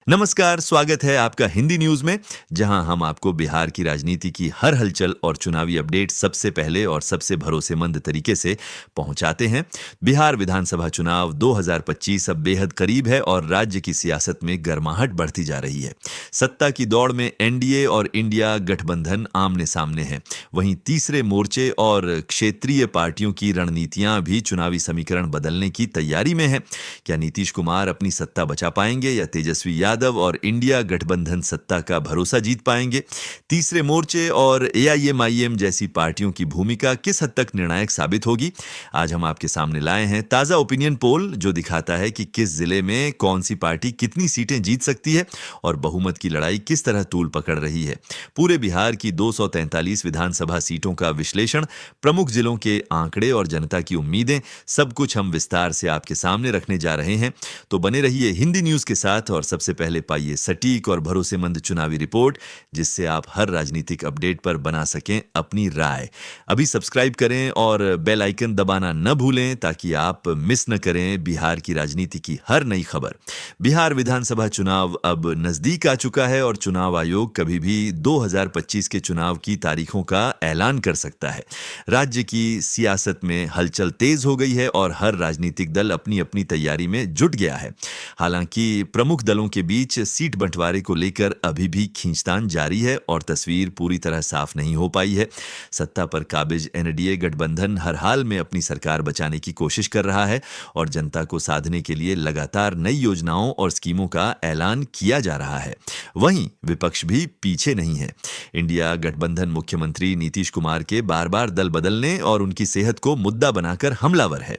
नमस्कार, स्वागत है आपका हिंदी न्यूज में, जहां हम आपको बिहार की राजनीति की हर हलचल और चुनावी अपडेट सबसे पहले और सबसे भरोसेमंद तरीके से पहुंचाते हैं। बिहार विधानसभा चुनाव 2025 अब बेहद करीब है और राज्य की सियासत में गर्माहट बढ़ती जा रही है। सत्ता की दौड़ में एनडीए और इंडिया गठबंधन आमने सामने हैं। वहीं तीसरे मोर्चे और क्षेत्रीय पार्टियों की रणनीतियां भी चुनावी समीकरण बदलने की तैयारी में है। क्या नीतीश कुमार अपनी सत्ता बचा पाएंगे या तेजस्वी यादव और इंडिया गठबंधन सत्ता का भरोसा जीत पाएंगे? तीसरे मोर्चे और एआईएमआईएम जैसी पार्टियों की भूमिका किस हद तक निर्णायक साबित होगी? आज हम आपके सामने लाए हैं ताजा ओपिनियन पोल जो दिखाता है कि किस जिले में कौन सी पार्टी कितनी सीटें जीत सकती है और बहुमत की लड़ाई किस तरह तूल पकड़ रही है। पूरे बिहार की 243 विधानसभा सीटों का विश्लेषण, प्रमुख जिलों के आंकड़े और जनता की उम्मीदें, सब कुछ हम विस्तार से आपके सामने रखने जा रहे हैं। तो बने रहिए हिंदी न्यूज के साथ और सबसे पहले पाइए सटीक और भरोसेमंद चुनावी रिपोर्ट, जिससे आप हर राजनीतिक अपडेट पर बना सकें अपनी राय। अभी सब्सक्राइब करें और बेल आइकन दबाना न भूलें ताकि आप मिस न करें बिहार की राजनीति की हर नई खबर। बिहार विधानसभा चुनाव अब नजदीक आ चुका है और चुनाव आयोग कभी भी 2025 के चुनाव की तारीखों का ऐलान कर सकता है। राज्य की सियासत में हलचल तेज हो गई है और हर राजनीतिक दल अपनी अपनी तैयारी में जुट गया है। हालांकि प्रमुख दलों के बीच सीट बंटवारे को लेकर अभी भी खींचतान जारी है और तस्वीर पूरी तरह साफ नहीं हो पाई है। सत्ता पर काबिज एनडीए गठबंधन हर हाल में अपनी सरकार बचाने की कोशिश कर रहा है और जनता को साधने के लिए लगातार नई योजनाओं और स्कीमों का ऐलान किया जा रहा है। वहीं विपक्ष भी पीछे नहीं है। इंडिया गठबंधन मुख्यमंत्री नीतीश कुमार के बार बार दल बदलने और उनकी सेहत को मुद्दा बनाकर हमलावर है।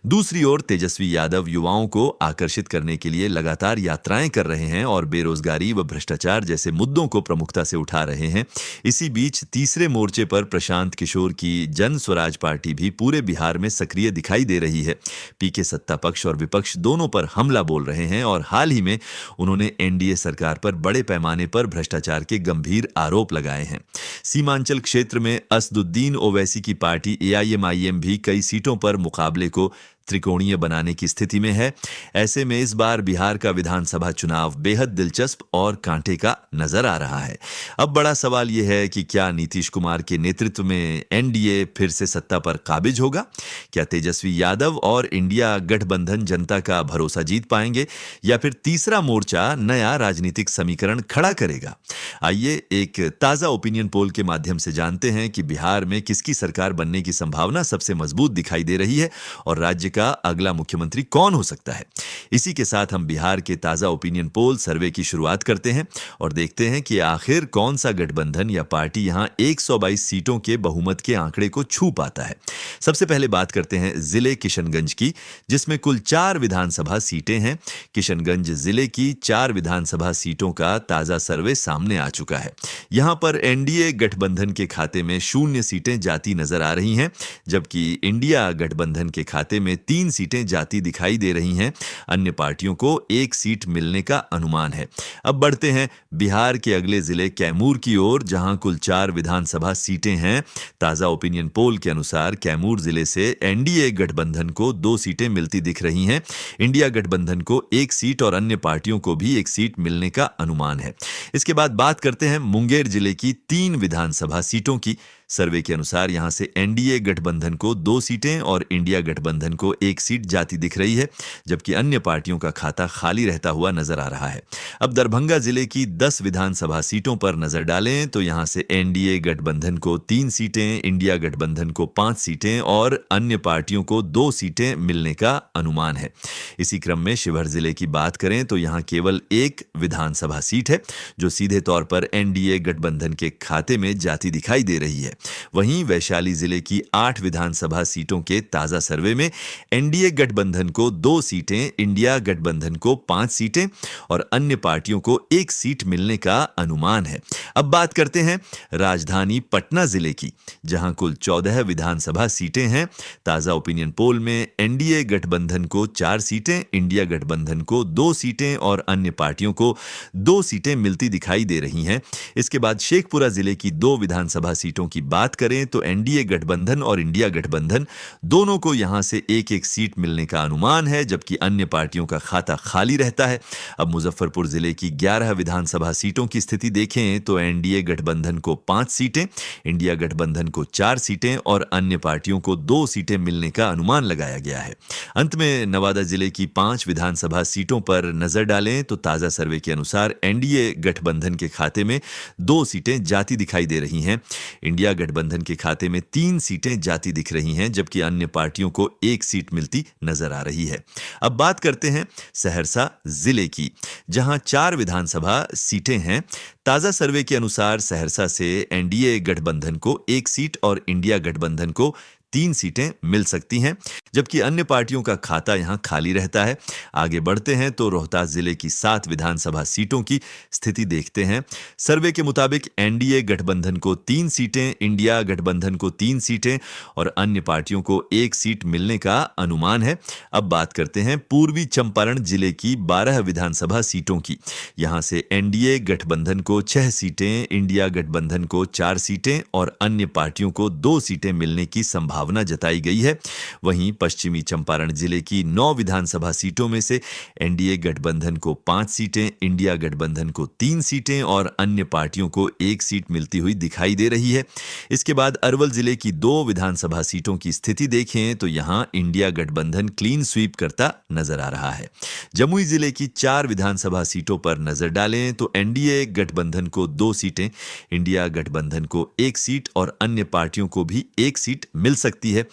दूसरी ओर तेजस्वी यादव युवाओं को आकर्षित करने के लिए लगातार यात्राएं कर रहे हैं और बेरोजगारी व भ्रष्टाचार जैसे मुद्दों को प्रमुखता से उठा रहे हैं। इसी बीच तीसरे मोर्चे पर प्रशांत किशोर की जन स्वराज पार्टी भी पूरे बिहार में सक्रिय दिखाई दे रही है। पीके सत्ता पक्ष और विपक्ष दोनों पर हमला बोल रहे हैं और हाल ही में उन्होंने एनडीए सरकार पर बड़े पैमाने पर भ्रष्टाचार के गंभीर आरोप लगाए हैं। सीमांचल क्षेत्र में असदुद्दीन ओवैसी की पार्टी एआईएमआईएम भी कई सीटों पर मुकाबले को त्रिकोणीय बनाने की स्थिति में है। ऐसे में इस बार बिहार का विधानसभा चुनाव बेहद दिलचस्प और कांटे का नजर आ रहा है। अब बड़ा सवाल यह है कि क्या नीतीश कुमार के नेतृत्व में एनडीए फिर से सत्ता पर काबिज होगा? क्या तेजस्वी यादव और इंडिया गठबंधन जनता का भरोसा जीत पाएंगे या फिर तीसरा मोर्चा नया राजनीतिक समीकरण खड़ा करेगा? आइए एक ताजा ओपिनियन पोल के माध्यम से जानते हैं कि बिहार में किसकी सरकार बनने की संभावना सबसे मजबूत दिखाई दे रही है और राज्य का अगला मुख्यमंत्री कौन हो सकता है। इसी के साथ हम बिहार के ताजा ओपिनियन पोल सर्वे की शुरुआत करते हैं और देखते हैं कि आखिर कौन सा गठबंधन या पार्टी यहां 122 सीटों के बहुमत के आंकड़े को छू पाता है। सबसे पहले बात करते हैं जिले किशनगंज की, जिसमें कुल 4 विधानसभा सीटें हैं। किशनगंज जिले की 4 विधानसभा सीटों का ताजा सर्वे सामने आ चुका है। यहां पर एनडीए गठबंधन के खाते में 0 सीटें जाती नजर आ रही हैं, जबकि इंडिया गठबंधन के खाते में 3 सीटें जाती दिखाई दे रही हैं। अन्य पार्टियों को 1 सीट मिलने का अनुमान है। अब बढ़ते हैं बिहार के अगले जिले कैमूर की ओर, जहां कुल 4 विधानसभा सीटें हैं। ताजा ओपिनियन पोल के अनुसार कैमूर जिले से एनडीए गठबंधन को 2 सीटें मिलती दिख रही हैं। इंडिया गठबंधन को 1 सीट और अन्य पार्टियों को भी 1 सीट मिलने का अनुमान है। इसके बाद बात करते हैं मुंगेर जिले की 3 विधानसभा सीटों की। सर्वे के अनुसार यहां से एनडीए गठबंधन को 2 सीटें और इंडिया गठबंधन को 1 सीट जाती दिख रही है, जबकि अन्य पार्टियों का खाता खाली रहता हुआ नजर आ रहा है। अब दरभंगा जिले की 10 विधानसभा सीटों पर नजर डालें तो यहां से एनडीए गठबंधन को 3 सीटें, इंडिया गठबंधन को 5 सीटें और अन्य पार्टियों को 2 सीटें मिलने का अनुमान है। इसी क्रम में शिवहर जिले की बात करें तो यहां केवल 1 विधानसभा सीट है जो सीधे तौर पर एनडीए गठबंधन के खाते में जाती दिखाई दे रही है। वहीं वैशाली जिले की 8 विधानसभा सीटों के ताजा सर्वे में एनडीए गठबंधन को 2 सीटें, इंडिया गठबंधन को 5 सीटें और अन्य पार्टियों को 1 सीट मिलने का अनुमान है। अब बात करते हैं राजधानी पटना जिले की, जहां कुल 14 विधानसभा सीटें हैं। ताजा ओपिनियन पोल में एनडीए गठबंधन को 4 सीटें, इंडिया गठबंधन को 2 सीटें और अन्य पार्टियों को 2 सीटें मिलती दिखाई दे रही हैं। इसके बाद शेखपुरा जिले की 2 विधानसभा सीटों की बात करें तो एनडीए गठबंधन और इंडिया गठबंधन दोनों को यहां से एक एक सीट मिलने का अनुमान है, जबकि अन्य पार्टियों का खाता खाली रहता है। अब मुजफ्फरपुर जिले की 11 विधानसभा सीटों की स्थिति देखें तो एनडीए गठबंधन को 5 सीटें, इंडिया गठबंधन को 4 सीटें और अन्य पार्टियों को 2 सीटें मिलने का अनुमान लगाया गया है। अंत में नवादा जिले की 5 विधानसभा सीटों पर नजर डालें तो ताजा सर्वे के अनुसार एनडीए गठबंधन के खाते में 2 सीटें जाती दिखाई दे रही हैं। इंडिया गठबंधन के खाते में 3 सीटें जाती दिख रही हैं, जबकि अन्य पार्टियों को 1 सीट मिलती नजर आ रही है। अब बात करते हैं सहरसा जिले की, जहां 4 विधानसभा सीटें हैं। ताजा सर्वे के अनुसार सहरसा से एनडीए गठबंधन को 1 सीट और इंडिया गठबंधन को 3 सीटें मिल सकती हैं, जबकि अन्य पार्टियों का खाता यहां खाली रहता है। आगे बढ़ते हैं तो रोहतास जिले की 7 विधानसभा सीटों की स्थिति देखते हैं। सर्वे के मुताबिक एनडीए गठबंधन को 3 सीटें, इंडिया गठबंधन को 3 सीटें और अन्य पार्टियों को 1 सीट मिलने का अनुमान है। अब बात करते हैं पूर्वी चंपारण जिले की 12 विधानसभा सीटों की। यहां से एनडीए गठबंधन को 6 सीटें, इंडिया गठबंधन को 4 सीटें और अन्य पार्टियों को 2 सीटें मिलने की संभावना जताई गई है। वहीं पश्चिमी चंपारण जिले की 9 विधानसभा सीटों में से एनडीए गठबंधन को 5 सीटें, इंडिया गठबंधन को 3 सीटें और अन्य पार्टियों को 1 सीट मिलती हुई दिखाई दे रही है। इसके बाद अरवल जिले की 2 विधानसभा सीटों की स्थिति देखें तो यहां इंडिया गठबंधन क्लीन स्वीप करता नजर आ रहा है। जमुई जिले की 4 विधानसभा सीटों पर नजर डालें तो एनडीए गठबंधन को 2 सीटें, इंडिया गठबंधन को 1 सीट और अन्य पार्टियों को भी 1 सीट मिल सकती है।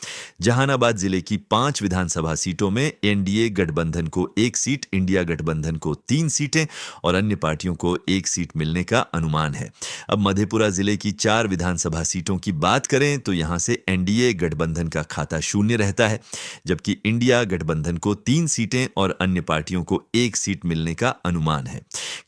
जहानाबाद जिले की 5 विधानसभा सीटों में एनडीए गठबंधन को 1 सीट, इंडिया गठबंधन को 3 सीटें और अन्य पार्टियों को 1 सीट मिलने का अनुमान है। अब मधेपुरा जिले की 4 विधानसभा सीटों की बात करें तो यहां से एनडीए गठबंधन का खाता शून्य रहता है, जबकि इंडिया गठबंधन को 3 सीटें और अन्य पार्टियों को 1 सीट मिलने का अनुमान है।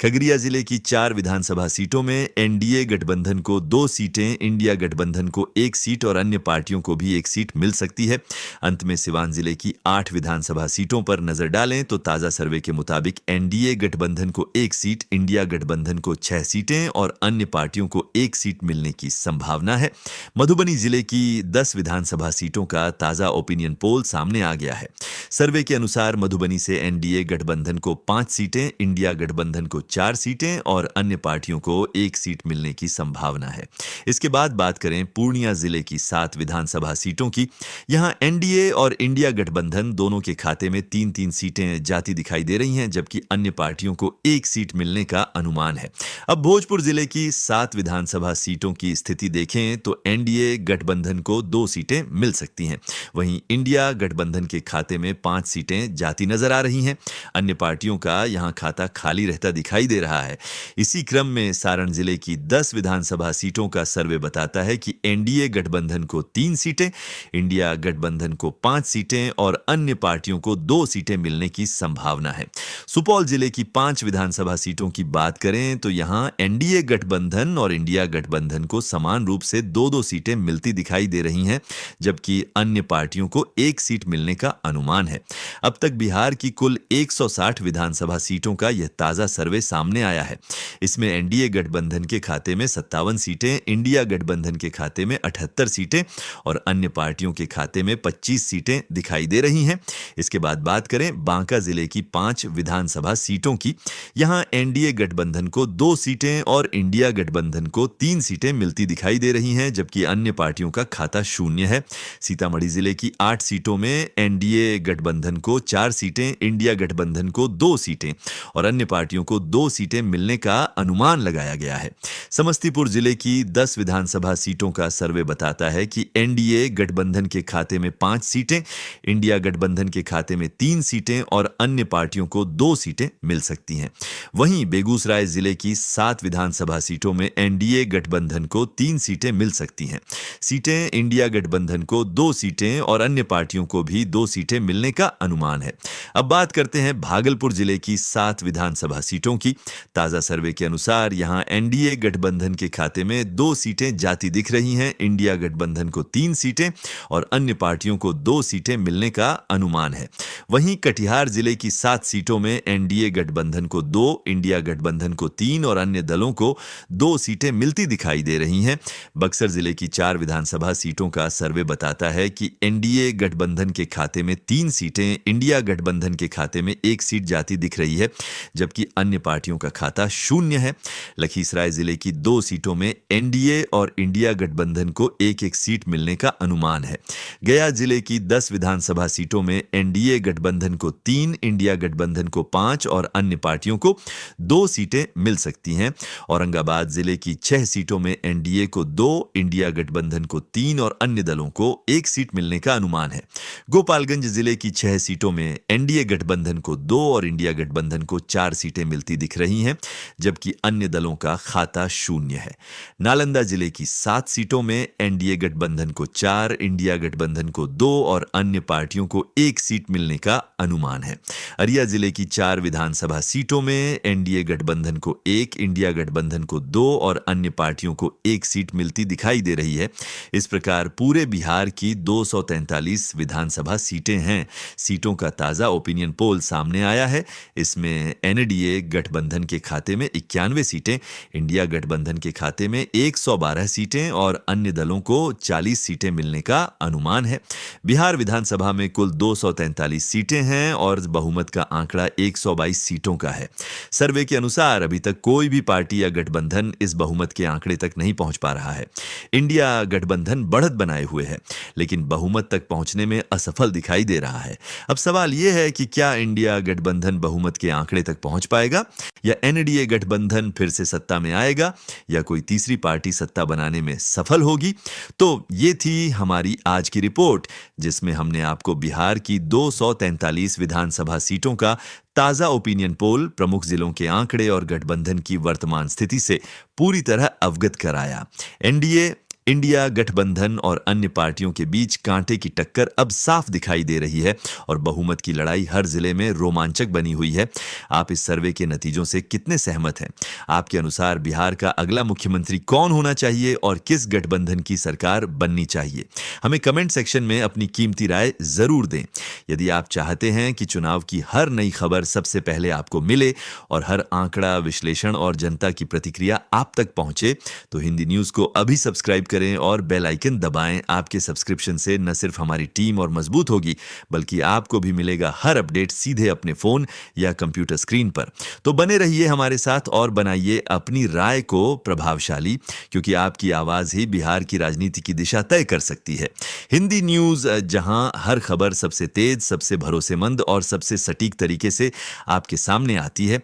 खगड़िया जिले की 4 विधानसभा सीटों में एनडीए गठबंधन को 2 सीटें, इंडिया गठबंधन को 1 सीट और अन्य पार्टियों को भी 1 सीट मिल सकती है। अंत में सिवान जिले की 8 विधानसभा सीटों पर नजर डालें तो ताजा सर्वे के मुताबिक एनडीए गठबंधन को 1 सीट, इंडिया गठबंधन को 6 सीटें और अन्य पार्टियों को 1 सीट मिलने की संभावना है। मधुबनी जिले की 10 विधानसभा सीटों का ताजा ओपिनियन पोल सामने आ गया है। सर्वे के अनुसार मधुबनी से एनडीए गठबंधन को 5 सीटें, इंडिया गठबंधन को 4 सीटें और अन्य पार्टियों को 1 सीट मिलने की संभावना है। इसके बाद बात करें पूर्णिया जिले की 7 विधानसभा सीटों की। यहां एनडीए और इंडिया गठबंधन दोनों के खाते में 3-3 सीटें जाती दिखाई दे रही हैं, जबकि अन्य पार्टियों को 1 सीट मिलने का अनुमान है। अब भोजपुर जिले की 7 विधानसभा सीटों की स्थिति देखें तो एनडीए गठबंधन को 2 सीटें मिल सकती हैं। वहीं इंडिया गठबंधन के खाते में 5 सीटें जाती नजर आ रही हैं। अन्य पार्टियों का यहां खाता खाली रहता दिखाई दे रहा है। इसी क्रम में सारण जिले की 10 विधानसभा सीटों का सर्वे बताता है कि एनडीए गठबंधन को 3 सीटें, इंडिया गठबंधन को 5 सीटें और अन्य पार्टियों को 2 सीटें मिलने की संभावना है। सुपौल जिले की 5 विधानसभा सीटों की बात करें तो यहां एनडीए गठबंधन और इंडिया गठबंधन को समान रूप से 2-2 सीटें मिलती दिखाई दे रही हैं, जबकि अन्य पार्टियों को 1 सीट मिलने का अनुमान है। अब तक बिहार की कुल 160 विधानसभा सीटों का यह ताजा सर्वे सामने आया है। इसमें एनडीए गठबंधन के खाते में 57 सीटें, इंडिया गठबंधन के खाते में 78 सीटें और अन्य पार्टियों के खाते में 25 सीटें दिखाई दे रही हैं। इसके बाद बात करें बांका जिले की 5 विधानसभा सीटों की। यहां एनडीए गठबंधन को 2 सीटें और इंडिया गठबंधन को 3 सीटें मिलती दिखाई दे रही हैं, जबकि अन्य पार्टियों का खाता शून्य है। सीतामढ़ी जिले की 8 सीटों में एनडीए गठबंधन को 4 सीटें, इंडिया गठबंधन को 2 सीटें और अन्य पार्टियों को 2 सीटें मिलने का अनुमान लगाया गया है। समस्तीपुर जिले की 10 विधानसभा सीटों का सर्वे बताता है कि एनडीए गठबंधन के खाते में 5 सीटें, इंडिया गठबंधन के खाते में 3 सीटें और अन्य पार्टियों को 2 सीटें मिल सकती हैं। वहीं बेगूसराय जिले की 7 विधानसभा सीटों में एनडीए गठबंधन को 3 सीटें मिल सकती हैं। सीटें इंडिया गठबंधन को 2 सीटें और अन्य पार्टियों को भी 2 सीटें मिलने का अनुमान है। अब बात करते हैं भागलपुर जिले की 7 विधानसभा सीटों की। ताजा सर्वे के अनुसार यहां एनडीए गठबंधन के खाते में 2 सीटें जाती दिख रही हैं, इंडिया गठबंधन को 3 सीटें सीटें और अन्य पार्टियों को 2 सीटें मिलने का अनुमान है। वहीं कटिहार जिले की 7 सीटों में एनडीए गठबंधन को 2, इंडिया गठबंधन को 3 और अन्य दलों को 2 सीटें मिलती दिखाई दे रही हैं। बक्सर जिले की 4 विधानसभा सीटों का सर्वे बताता है कि एनडीए गठबंधन के खाते में 3 सीटें, इंडिया गठबंधन के खाते में 1 सीट जाती दिख रही है, जबकि अन्य पार्टियों का खाता शून्य है। लखीसराय जिले की 2 सीटों में एनडीए और इंडिया गठबंधन को 1-1 सीट मिलने का अनुमान है। गया जिले की 10 विधानसभा सीटों में एनडीए गठबंधन को 3, इंडिया गठबंधन को 5 और अन्य पार्टियों को 2 सीटें मिल सकती हैं। औरंगाबाद जिले की 6 सीटों में एनडीए को 2, इंडिया गठबंधन को 3 और अन्य दलों को 1 सीट मिलने का अनुमान है। गोपालगंज जिले की 6 सीटों में एनडीए गठबंधन को 2 और इंडिया गठबंधन को 4 सीटें मिलती दिख रही हैं, जबकि अन्य दलों का खाता शून्य है। नालंदा जिले की 7 सीटों में एनडीए गठबंधन को 4, इंडिया गठबंधन को 2 और अन्य पार्टियों को 1 सीट मिलने का अनुमान है। अरिया जिले की 4 विधानसभा सीटों में एनडीए गठबंधन को 1, इंडिया गठबंधन को 2 और अन्य पार्टियों को 1 सीट मिलती दिखाई दे रही है। इस प्रकार पूरे बिहार की 243 विधानसभा सीटें हैं। सीटों का ताजा ओपिनियन पोल सामने आया है। इसमें एनडीए गठबंधन के खाते में 91 सीटें, इंडिया गठबंधन के खाते में 112 सीटें और अन्य दलों को 40 सीटें मिलने का अनुमान है। बिहार विधानसभा में कुल 243 सीटें हैं और बहुमत का आंकड़ा 122 सीटों का है। सर्वे के अनुसार अभी तक कोई भी पार्टी या गठबंधन इस बहुमत के आंकड़े तक नहीं पहुंच पा रहा है। इंडिया गठबंधन बढ़त बनाए हुए है, लेकिन बहुमत तक पहुंचने में असफल दिखाई दे रहा है। अब सवाल यह है कि क्या इंडिया गठबंधन बहुमत के आंकड़े तक पहुंच पाएगा या एनडीए गठबंधन फिर से सत्ता में आएगा या कोई तीसरी पार्टी सत्ता बनाने में सफल होगी। तो ये थी हमारी आज की रिपोर्ट, जिसमें हमने आपको बिहार की 243 विधानसभा सीटों का ताजा ओपिनियन पोल, प्रमुख जिलों के आंकड़े और गठबंधन की वर्तमान स्थिति से पूरी तरह अवगत कराया। एनडीए, इंडिया गठबंधन और अन्य पार्टियों के बीच कांटे की टक्कर अब साफ दिखाई दे रही है और बहुमत की लड़ाई हर जिले में रोमांचक बनी हुई है। आप इस सर्वे के नतीजों से कितने सहमत हैं? आपके अनुसार बिहार का अगला मुख्यमंत्री कौन होना चाहिए और किस गठबंधन की सरकार बननी चाहिए? हमें कमेंट सेक्शन में अपनी कीमती राय जरूर दें। यदि आप चाहते हैं कि चुनाव की हर नई खबर सबसे पहले आपको मिले और हर आंकड़ा, विश्लेषण और जनता की प्रतिक्रिया आप तक पहुंचे, तो हिंदी न्यूज को अभी सब्सक्राइब करें और बेल आइकन दबाएं। आपके सब्सक्रिप्शन से न सिर्फ हमारी टीम और मजबूत होगी, बल्कि आपको भी मिलेगा हर अपडेट सीधे अपने फोन या कंप्यूटर स्क्रीन पर। तो बने रहिए हमारे साथ और बनाइए अपनी राय को प्रभावशाली, क्योंकि आपकी आवाज ही बिहार की राजनीति की दिशा तय कर सकती है। हिंदी न्यूज, जहां हर खबर सबसे तेज, सबसे भरोसेमंद और सबसे सटीक तरीके से आपके सामने आती है।